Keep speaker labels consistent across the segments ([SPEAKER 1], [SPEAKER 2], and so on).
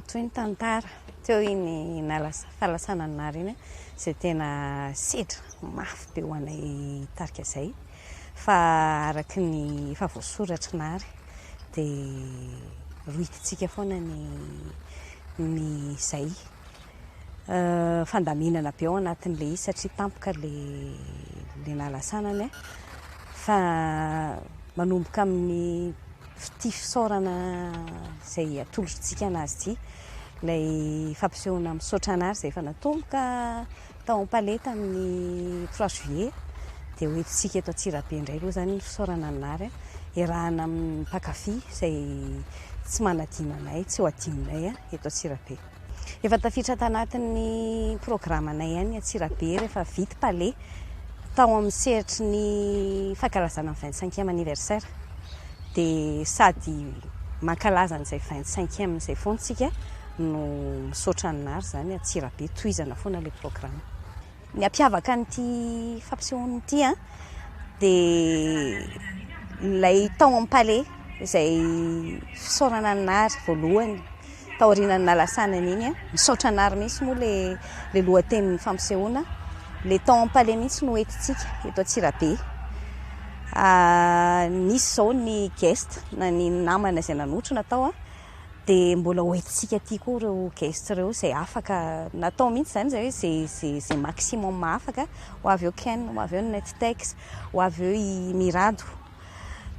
[SPEAKER 1] Tohin'ny tantara Tohin'ny fahalasana ny Nary iny izay tena sedra mafy be ho anay Tarika Zay fa araky ny efa voasoratra Nary dia rohititsika foana ny Zay fandaminana be ao anatin'ilay izy satria tampoka le nalasanany fa manomboka amin'ny ity fisaorana izay atolotritsika anazy ity ilay fampisehoana misaotra Nary izay efa natomboka tao am-paleta amin'ny 3 juillet dia hoentintsika eto Antsirabe indray aloha izany ny fisaorana ny Nary iarahana amin'ny mpankafy izay tsy manadino anay tsy ho adinonay eto Antsirabe. Efa tafiditra tanatin'ny programanay ihany Antsirabe rehefa vita palais tao amin'ny sehatry ny fankalazana ny 25e anniversaire dia sady mankalaza n'izay 25e izay foantsika no misaotra ny Nary izany Antsirabe tohizana foana ilay programa. Ny ampiavaka an'ity fampisehoana ity dia ilay tao amin'ny palais izay fisaorana ny Nary voalohany taorian'ny nalasanany iny misaotra Nary mihitsy moa le lohatenin'ny fampisehoana le tao amin'ny palais mihitsy no hoentintsika eto Antsirabe. Nisy zao ny guest na ny namana izay nanotrona tao dia mbola hoentintsika aty koa ireo guest ireo izay afaka natao mihitsy izany izay hoe zay maximum afaka ho avy eo Ken, ho avy eo Nettex, ho avy eo i Mirado.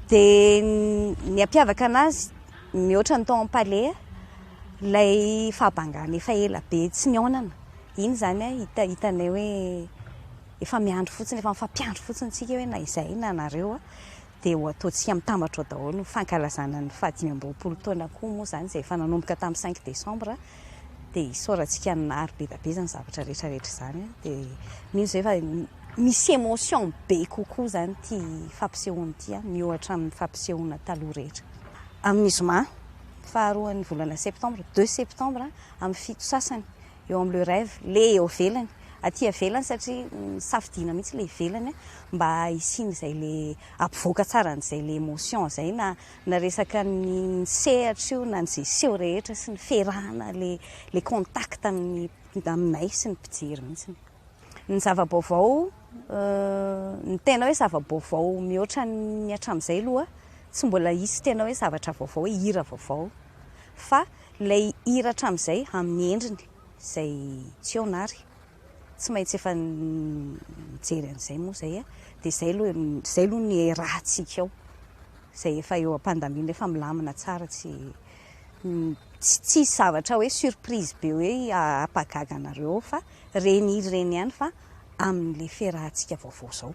[SPEAKER 1] Dia ny ampiavaka anazy mihoatra ny tao amin'ny palais ilay fahabangana efa ela be tsy niaonana iny izany hitanay hoe efa miandro fotsiny efa mifampiandro fotsiny tsika hoe na izay na nareo dia ho ataontsika mitambatra ao daholo ny fankalazana ny 520 taona koa moa izany izay efa nanomboka tamin'ny 5 décembre dia isaorantsika ny Nary be da be izany zavatra rehetrarehetra izany dia mihitsy izay efa misy émotion be kokoa izany ity fampisehoana ity mihoatra amin'ny fampisehoana taloha rehetra. Amin'ny zoma faharoan'ny volana septambre 2 septambre amin'ny 7 sasany eo amin'ny le Rêve le eo velany aty avelany satria safidina mihitsy le ivelany mba isiny izay le ampivoaka tsara n'izay le émotion izay na resaka ny sehatra io na n'izay seho rehetra sy ny fiarahana le contact aminay sy ny mpijery mihitsy. Ny zava-baovao ny tena hoe zava-baovao mihoatra ny hatramin'izay aloha tsy mbola isy tena hoe zavatra vaovao hoe hira vaovao fa ilay hira hatramin'izay amin'ny endriny izay tsy eo Nary tsy maintsy efa mijery an'izay moa izay dia zay aloha ny rahantsika ao izay efa eo am-pandamina efa milamina tsara tsy zavatra hoe surprise be hoe apagaga anareo fa reny hira reny ihany fa amin'ilay fiarahantsika vaovao izao.